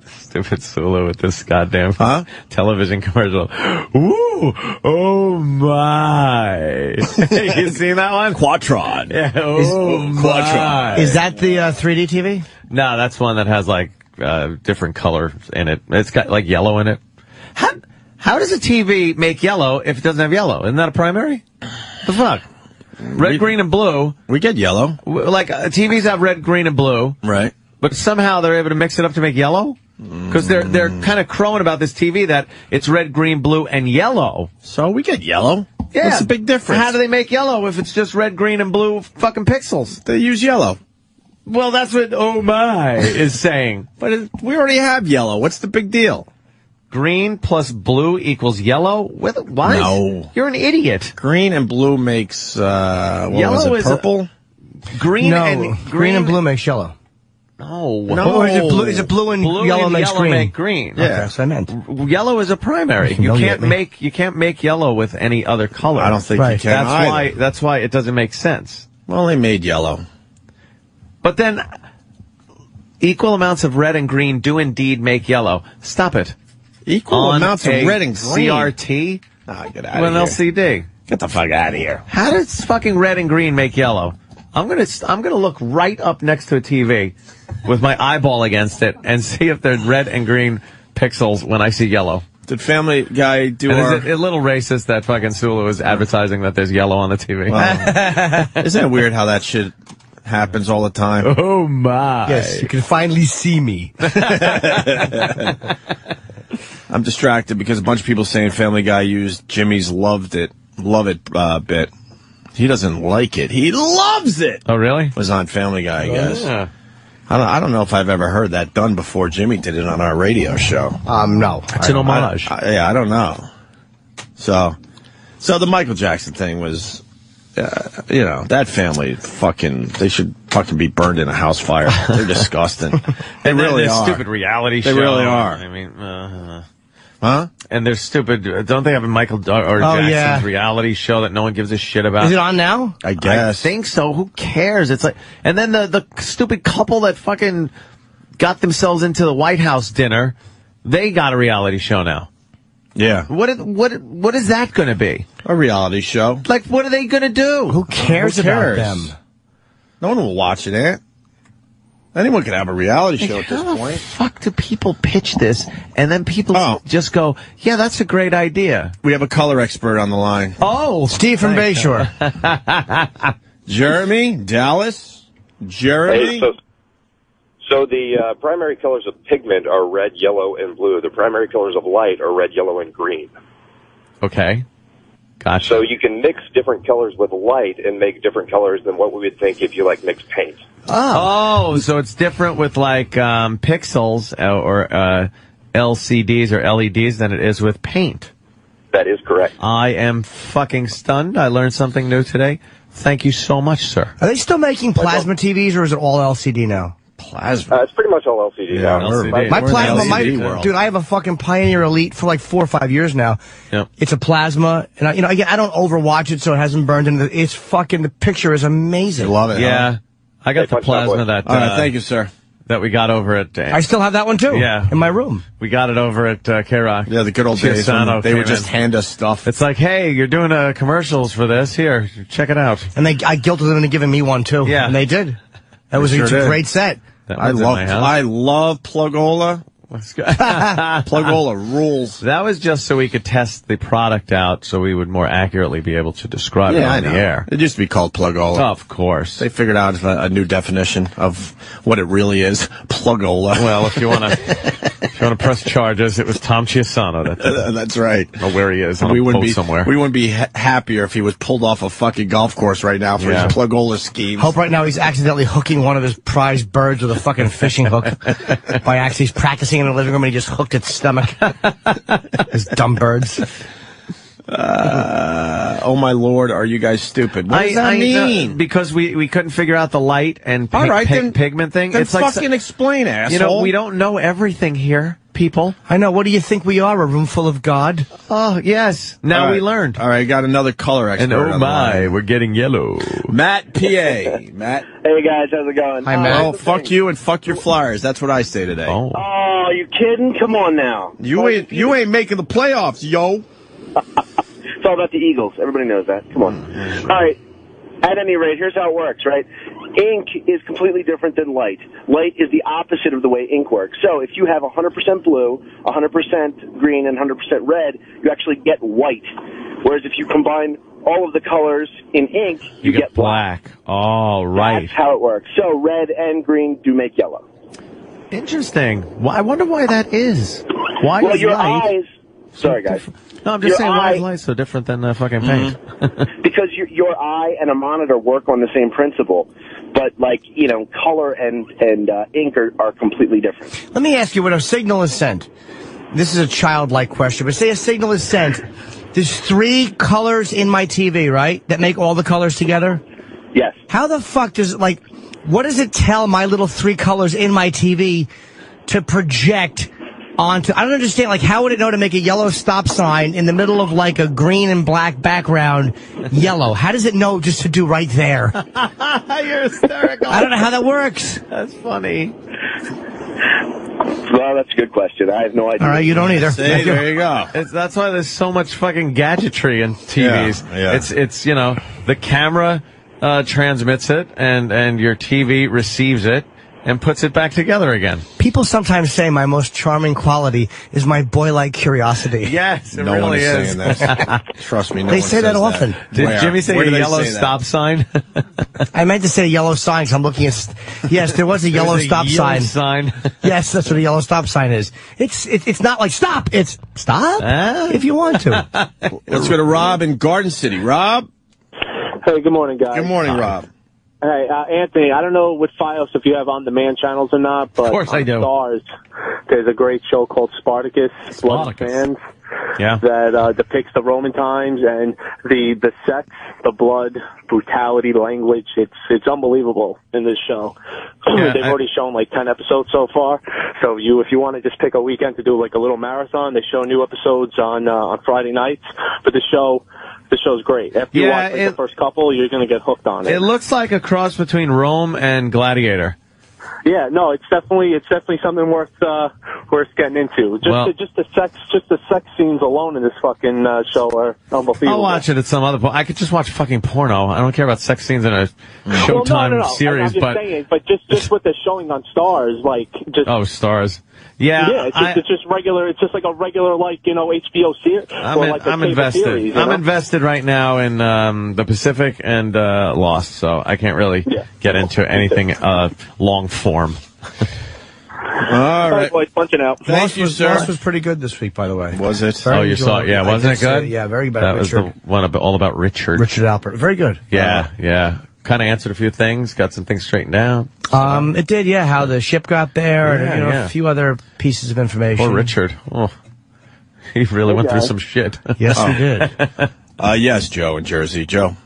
Stupid Sulu with this goddamn television commercial. Ooh, oh my. You seen that one? Quatron. Yeah, Quatron. Is that the 3D TV? No, that's one that has like different colors in it. It's got like yellow in it. How does a TV make yellow if it doesn't have yellow? Isn't that a primary? The fuck? Red, green, and blue. We get yellow. Like, TVs have red, green, and blue. Right. But somehow they're able to mix it up to make yellow? Because they're kind of crowing about this TV that it's red, green, blue, and yellow. So we get yellow. Yeah. What's the big difference? How do they make yellow if it's just red, green, and blue fucking pixels? They use yellow. Well, that's what Oh My is saying. But we already have yellow. What's the big deal? Green plus blue equals yellow? Why? No. You're an idiot. Green and blue makes, yellow is it, purple? Green and blue makes yellow. No. Or is it blue and yellow makes green? Make green. Yeah, that's what I meant. Yellow is a primary. You can't make yellow with any other color. I don't think you can That's why it doesn't make sense. Well, they made yellow. But then equal amounts of red and green do indeed make yellow. Stop it. Equal amounts of red and green. CRT? Get out of here. LCD. Get the fuck out of here. How does fucking red and green make yellow? I'm gonna look right up next to a TV with my eyeball against it and see if there's red and green pixels when I see yellow. Did Family Guy do Is it a little racist that fucking Sulu is advertising that there's yellow on the TV? Isn't it weird how that shit happens all the time? Oh my. Yes, you can finally see me. I'm distracted because a bunch of people saying Family Guy used Jimmy's love it bit. He doesn't like it. He loves it. Oh, really? Was on Family Guy, I guess. Yeah. I don't know if I've ever heard that done before. Jimmy did it on our radio show. No. It's an homage. I don't know. So the Michael Jackson thing was, that family they should fucking be burned in a house fire. They're disgusting. They really are. Stupid reality show. They really are. I mean, huh? And they're stupid. Don't they have a Michael Jackson's reality show that no one gives a shit about? Is it on now? I guess. I think so. Who cares? It's like, and then the stupid couple that fucking got themselves into the White House dinner, they got a reality show now. Yeah. What is that going to be? A reality show. Like, what are they going to do? Who cares about them? No one will watch it, Anyone can have a reality show at this point. How the fuck do people pitch this, and then people just go, yeah, that's a great idea? We have a color expert on the line. Oh, Steve from Bayshore. Jeremy, Dallas, Jeremy. Hey, so the primary colors of pigment are red, yellow, and blue. The primary colors of light are red, yellow, and green. Okay. Gotcha. So you can mix different colors with light and make different colors than what we would think if you mix paint. Oh, so it's different with pixels or LCDs or LEDs than it is with paint. That is correct. I am fucking stunned. I learned something new today. Thank you so much, sir. Are they still making plasma TVs, or is it all LCD now? Plasma. It's pretty much all LCD now. LCD. My plasma, dude, I have a fucking Pioneer Elite for like 4 or 5 years now. Yep. It's a plasma, and I don't overwatch it so it hasn't burned into it's fucking, the picture is amazing. You love it. Yeah. I got the plasma that all right, thank you, sir. That we got over at I still have that one too. Yeah. In my room. We got it over at K-Rock. Yeah, the good old days when they would just hand us stuff. It's like, hey, you're doing commercials for this. Here, check it out. And I guilted them into giving me one too. Yeah. And they did. That was a great set. I love Plugola. Plugola rules. That was just so we could test the product out so we would more accurately be able to describe it on the air. It used to be called Plugola. Of course. They figured out a new definition of what it really is. Plugola. Well, if you want to press charges, it was Tom Chiasano. That's right. I don't know where he is. We wouldn't be somewhere. We wouldn't be happier if he was pulled off a fucking golf course right now for his Plugola schemes. Hope right now he's accidentally hooking one of his prize birds with a fucking fishing hook. By accident, he's practicing in the living room and he just hooked its stomach. His dumb birds. Oh my Lord, are you guys stupid? What does that mean? Because we couldn't figure out the light and pigment thing. Then it's like fucking explain, asshole. We don't know everything here, people. I know. What do you think we are? A room full of God? Oh, yes. Now we learned. All right, got another color expert. And oh my, we're getting yellow. Matt P.A. Matt. Hey guys, how's it going? Hi, Matt. Oh, fuck you and fuck your Flyers. That's what I say today. Oh. Oh, are you kidding? Come on now. You ain't making the playoffs, yo. It's all about the Eagles. Everybody knows that. Come on. All right. At any rate, here's how it works, right? Ink is completely different than light. Light is the opposite of the way ink works. So if you have 100% blue, 100% green, and 100% red, you actually get white. Whereas if you combine all of the colors in ink, you get black. Oh, right. That's how it works. So red and green do make yellow. Interesting. Well, I wonder why that is. Why is your light eyes... Sorry, guys. No, I'm just saying, why is light so different than fucking paint? Because your eye and a monitor work on the same principle, but color and ink are completely different. Let me ask you, when a signal is sent, this is a childlike question, but say a signal is sent, there's 3 colors in my TV, right, that make all the colors together? Yes. How the fuck does what does it tell my little 3 colors in my TV to project onto? I don't understand, how would it know to make a yellow stop sign in the middle of a green and black background yellow? How does it know just to do right there? You're hysterical. I don't know how that works. That's funny. Well, that's a good question. I have no idea. All right, you don't either. See, there you go. That's why there's so much fucking gadgetry in TVs. Yeah. It's the camera transmits it, and your TV receives it and puts it back together again. People sometimes say my most charming quality is my boy-like curiosity. Yes, it no really one is is. saying that. Trust me, no They one say that says often. Did Jimmy say Where a do they yellow say that? stop sign? I meant to say yellow sign, so I'm looking at... Yes, there was a yellow There's a stop yellow sign. sign. Yes, that's what a yellow stop sign is. It's not like stop. It's stop if you want to. Let's go to Rob in Garden City. Rob? Hey, good morning, guys. Good morning, Rob. Hey, Anthony, I don't know with Fios if you have on-demand channels or not, but Of course I do. Stars, there's a great show called Spartacus, Blood Fans, that depicts the Roman times and the sex, the blood, brutality, language. It's unbelievable in this show. They've already shown 10 episodes so far. So if you want to just pick a weekend to do a little marathon, they show new episodes on Friday nights. But the show's great. After you watch the first couple, you're going to get hooked on it. It looks like a cross between Rome and Gladiator. Yeah, no, it's definitely something worth getting into. Just the sex scenes alone in this fucking show are unbelievable. I'll watch it at some other point. I could just watch fucking porno. I don't care about sex scenes in a Showtime series, I'm just saying, but just with the showing on Stars, Stars. Yeah, it's just regular. It's just like a regular, HBO series. I'm invested. Series, I'm invested right now in the Pacific and Lost, so I can't really get into anything long form. All right, boys, punching out. Thank you, sir. Lost was pretty good this week, by the way. Was it? Very you saw it? Yeah, wasn't it good? Yeah, very good. That was the one all about Richard. Richard Alpert. Very good. Yeah. Kind of answered a few things, got some things straightened out. It did, how the ship got there, and a few other pieces of information. Poor Richard. Oh, he really went through some shit. Yes, he did. Yes, Joe in Jersey. Joe.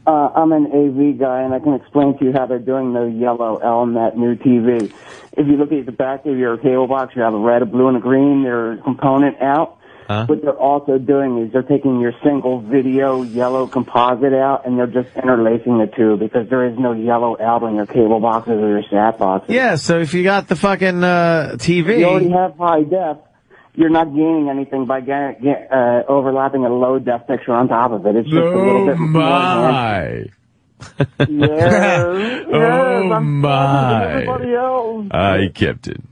I'm an AV guy, and I can explain to you how they're doing the yellow L in that new TV. If you look at the back of your cable box, you have a red, a blue, and a green. Their component out. What they're also doing is they're taking your single video yellow composite out, and they're just interlacing the two because there is no yellow out on your cable boxes or your sat boxes. Yeah, so if you got the fucking TV... You already have high def. You're not gaining anything by overlapping a low def picture on top of it. It's just a little bit more. Yes, I'm my. Everybody else. Hi, Captain.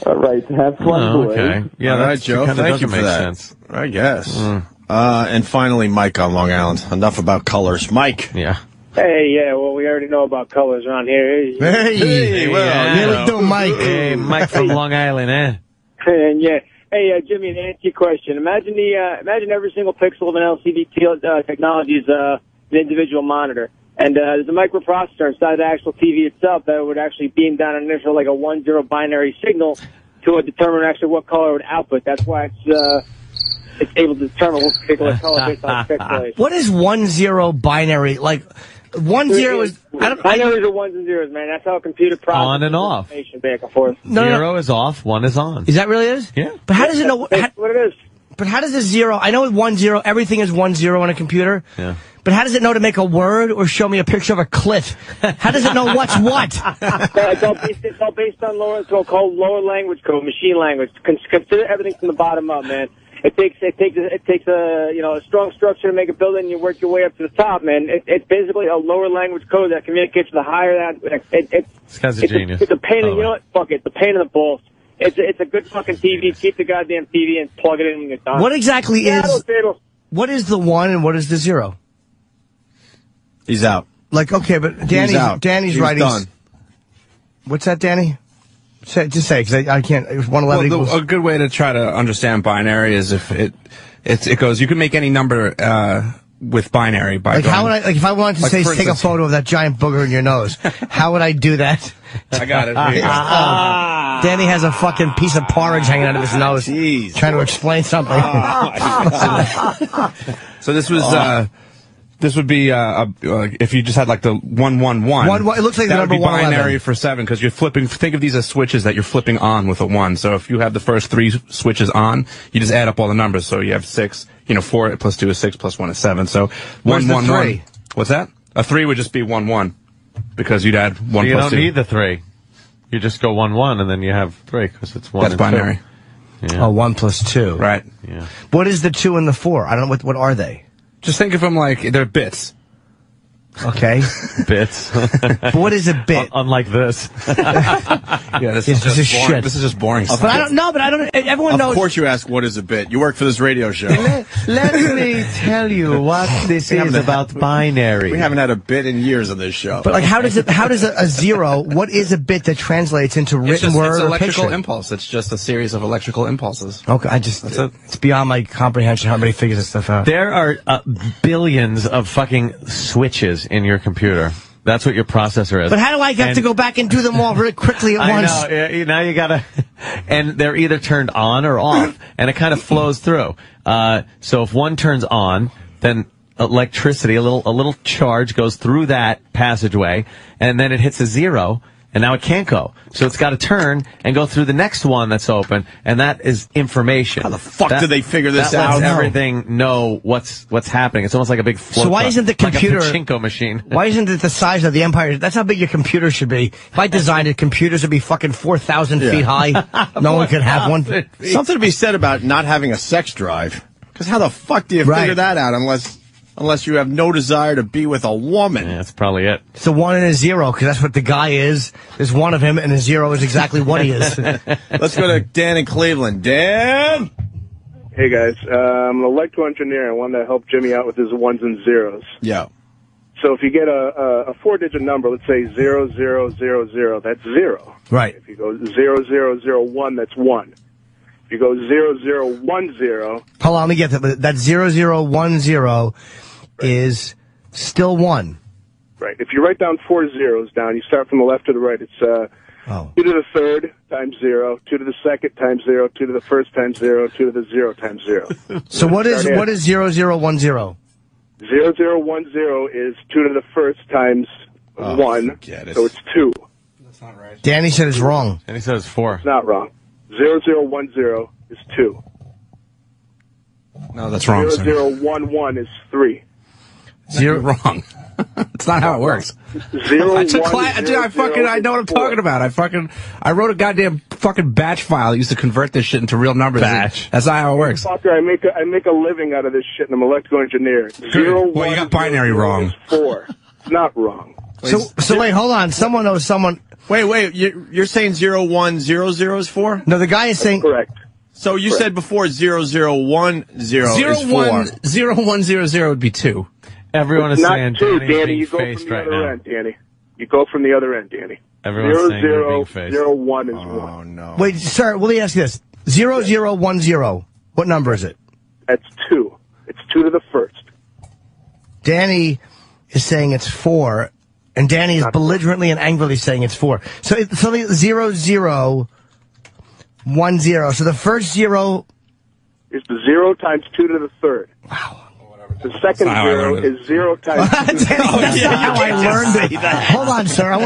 All right, have fun, boys. Okay. Yeah, all right, Joe. Thank you for make that. Sense. I guess. And finally, Mike on Long Island. Enough about colors. Mike. Yeah. Hey, well, we already know about colors around here. Hey, well, do Mike. Hey, Mike from Long Island, eh? And hey, Jimmy, to answer your question, imagine every single pixel of an LCD technology is an individual monitor. And there's a microprocessor inside the actual TV itself that would actually beam down an initial, a 1-0 binary signal to determine actually what color it would output. That's why it's able to determine what particular color based on pixelation. What is 1-0 binary? 1-0 is... Binaries are ones and zeros, man. That's how a computer processes on and off. information back and forth. No. Zero is off, one is on. Is that really it? Yeah. But how does it know... That's what it is. But how does a 0, I know 1 0, everything is 1 0 on a computer. Yeah. But how does it know to make a word or show me a picture of a cliff? How does it know what's what? It's all based on lower, it's all called lower language code, machine language. Consider everything from the bottom up, man. It takes a strong structure to make a building, and you work your way up to the top, man. It's basically a lower language code that communicates with the higher. This guy's a genius. It's a pain. You know what? Fuck it. The pain in the balls. It's a good fucking TV. Keep the goddamn TV and plug it in when you're done. What exactly is? What is the 1 and what is the 0? He's out. Like, okay, but Danny's writing. Done. What's that, Danny? Just say, because I can't. 111 equals. A good way to try to understand binary is if it goes. You can make any number with binary by. Like, how would I? Like, if I wanted to say, take a photo of that giant booger in your nose, how would I do that? I got it. Danny has a fucking piece of porridge hanging out of his nose, trying to explain something. So this was. This would be if you just had like the 111. It looks like the number 111. That would be binary for 7 because you're flipping. Think of these as switches that you're flipping on with a 1. So if you have the first 3 switches on, you just add up all the numbers. So you have 6. 4 plus 2 is 6 plus 1 is 7. So 111. What's that? A 3 would just be 11 because you'd add 1 plus 2. You don't need the 3. You just go 11 and then you have 3 because it's 1. That's binary. Yeah. Oh, 1 plus 2. Right. Yeah. What is the 2 and the 4? I don't know what are they? Just think of them like they're bits. Okay. Bits. But what is a bit? Unlike this. Yeah, this is just boring. Shit. This is just boring stuff. But I don't know. But I don't. Everyone knows. Of course, you ask what is a bit. You work for this radio show. Let me tell you what this is about binary. We haven't had a bit in years on this show. But like, how does a 0? What is a bit that translates into written word it's or electrical picture? impulse. It's just a series of electrical impulses. Okay, it's beyond my comprehension how many figures this stuff out. There are billions of fucking switches in your computer. That's what your processor is. But how do I have to go back and do them all really quickly at once? I know. Now you gotta, and they're either turned on or off, and it kind of flows through. So if one turns on, then electricity, a little charge goes through that passageway, and then it hits a 0. And now it can't go. So it's got to turn and go through the next one that's open, and that is information. How the fuck did they figure this out? That lets everything know what's happening. It's almost like a big flow. So why isn't the computer like a pachinko machine? Why isn't it the size of the Empire? That's how big your computer should be. If I designed it, computers would be fucking 4,000 feet high. No one could have one. Something to be said about not having a sex drive. Because how the fuck do you figure that out unless you have no desire to be with a woman? Yeah, that's probably it. It's a 1 and a 0, because that's what the guy is. There's one of him, and a 0 is exactly what he is. Let's go to Dan in Cleveland. Dan? Hey, guys. I'm an electrical engineer. I wanted to help Jimmy out with his 1s and 0s. Yeah. So if you get a 4-digit number, let's say 0000, that's 0. Right. If you go 0001, that's 1. If you go 0010... Hold on, let me get that. That 0010 is still 1. Right. If you write down 4 zeros down, you start from the left to the right. It's 2 to the third times 0, 2 to the second times 0, 2 to the first times 0, 2 to the 0 times 0. So what is 0010? 0010 is 2 to the first times 1, so it's 2. That's not right. Danny said it's wrong. Danny said it's 4. It's not wrong. 0010 is 2. No, that's wrong, sir. 0011 is 3. Wrong. It's not how it works. I took class. I know what I'm talking about. I wrote a goddamn fucking batch file. I used to convert this shit into real numbers. Batch. That's not how it works. Fucker, I make a living out of this shit, and I'm an electrical engineer. Well, you got binary wrong. 4. It's not wrong. So wait, hold on. Someone knows someone. Wait. You're saying 0100 is 4? No, the guy is saying correct. So you said before 0010 is 4. 0100 would be 2. Everyone is not saying 2, Danny's Danny. being You go from faced the right other now. end, Danny. You go from the other end, Danny. Everyone's saying you're being faced. 0001 is 1. Oh, no. Wait, sir, let me ask you this. 0010. What number is it? That's 2. It's 2 to the first. Danny is saying it's 4, and Danny is belligerently and angrily saying it's 4. So it's something 0010. So the first 0 is the 0 times 2 to the third. Wow. The second 0 is 0 times 2. That's not how I learned it. Hold on, sir.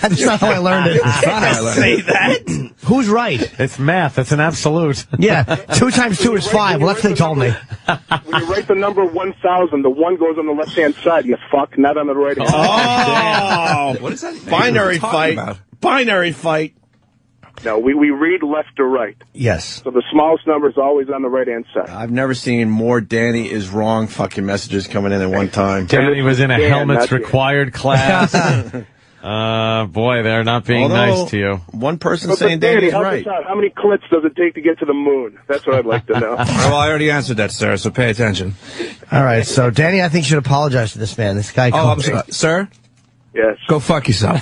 That's not how I learned it. That's not how I learned it. Say that? Who's right? It's math. It's an absolute. Yeah, 2 times 2 is 5. Well, that's what they told me. When you write the number 1,000, the 1 goes on the left-hand side, you fuck, not on the right-hand side. What is that? Binary fight. Binary fight. No, we read left to right. Yes. So the smallest number is always on the right-hand side. I've never seen more Danny is wrong fucking messages coming in at one time. Danny was in a helmets required class. Boy, they're not being nice to you. One person saying Danny's right. How many clips does it take to get to the moon? That's what I'd like to know. Well, I already answered that, sir, so pay attention. All right, so Danny, I think you should apologize to this man. This guy. Oh, I'm sorry. Sir? Yes. Go fuck yourself.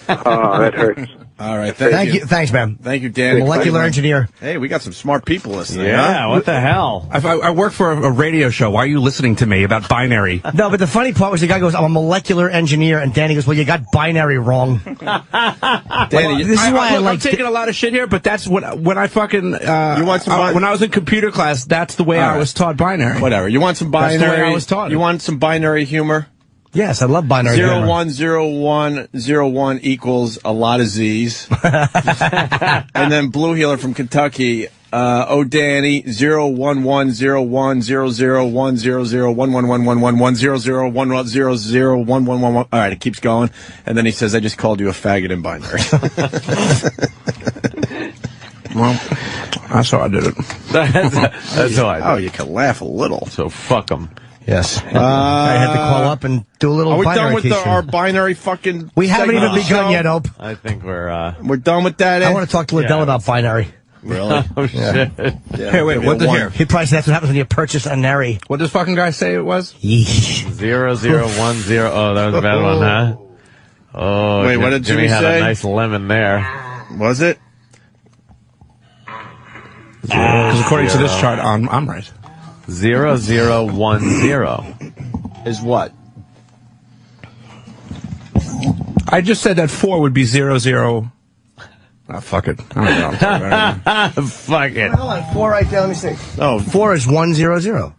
Oh, that hurts. All right, thank you. Thanks, man. Thank you, Danny. Molecular engineer. Hey, we got some smart people listening. Yeah, huh? what the hell? I work for a radio show. Why are you listening to me about binary? No, but the funny part was the guy goes, I'm a molecular engineer, and Danny goes, well, you got binary wrong. Danny, this is why I'm taking a lot of shit here, but that's when I fucking you want some when I was in computer class, that's the way I was taught binary. Whatever. You want some binary? That's the way I was taught. You want some binary humor? Yes, I love binary. 010101 equals a lot of Z's. And then Blue Healer from Kentucky, Danny, 0110100100111111001100111. All right, it keeps going. And then he says, I just called you a faggot in binary. Well, that's how I did it. That's how I did it. Oh, you can laugh a little. So fuck them. Yes. I had to call up and do a little Are we binary done with teaching. our binary fucking We haven't segment even of the begun show? yet, Ope. I think we're done with that, Ed? I want to talk to Liddell about binary. Really? Oh, shit. Yeah. Hey, wait, what the here? He probably said that's what happens when you purchase a nary. What does fucking guy say it was? 0010. Oh, that was a bad one, huh? Oh, wait, what did Jimmy had say? a nice lemon there. Was it? Because according to this chart, I'm right. 0010 is what? I just said that 4 would be 00. Oh, fuck it. I don't know what I'm talking about. Fuck it. Hold on, 4 right there. Let me see. Oh, 4 is 100.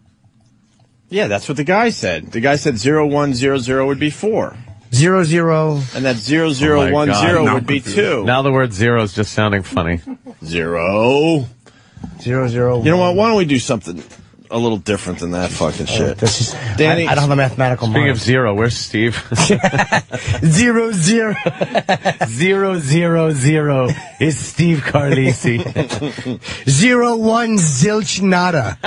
yeah, that's what the guy said. The guy said 0100 would be 4. 00. And that 0010 would be 2. Now the word zero is just sounding funny. 0. 00. You know what? Why don't we do something a little different than that fucking shit? This is, Danny, I don't have a mathematical Speaking mind. of zero, where's Steve? 000 is Steve Carlisi. 01 zilch nada.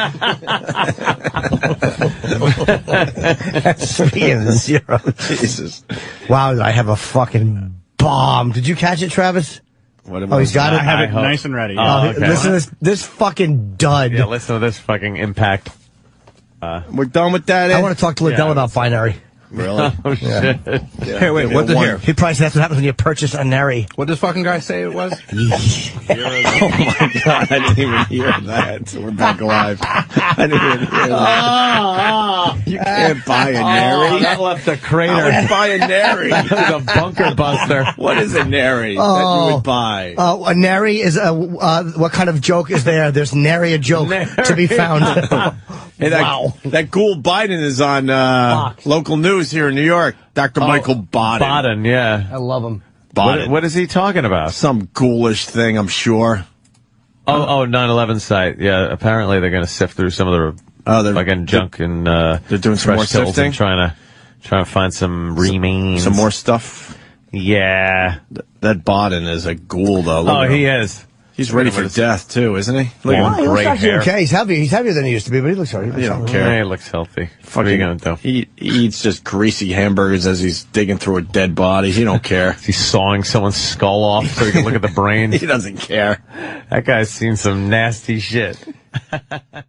Speaking of zero. Jesus. Wow, I have a fucking bomb. Did you catch it, Travis? What He's got it. I have it nice and ready. Oh, okay. Listen to this fucking dud. Yeah, listen to this fucking impact. We're done with that, Ed? I want to talk to Liddell about binary. Really? Oh, shit. Hey, wait, what the here? He probably said that's what happens when you purchase a nary. What does fucking guy say it was? Oh my God, I didn't even hear that. We're back live. I didn't even hear that. You can't buy a nary. That left a crater. I would buy a nary. That was a bunker buster. What is a nary that you would buy? A nary is what kind of joke is there? There's nary a joke to be found. Hey, that ghoul Biden is on local news here in New York. Dr. Michael Baden. Baden, yeah. I love him. What is he talking about? Some ghoulish thing, I'm sure. Oh, 9/11 site. Yeah, apparently they're going to sift through some of the fucking junk and they're doing some more sifting, and trying to find some remains, some more stuff. Yeah, that Baden is a ghoul, though. Oh, he is. He's ready for death too, isn't he? Look at him, great hair. Okay, he's heavier than he used to be, but he looks alright. You don't care. He looks healthy. What are you gonna do? He eats just greasy hamburgers as he's digging through a dead body. He don't care. He's sawing someone's skull off so he can look at the brains. He doesn't care. That guy's seen some nasty shit.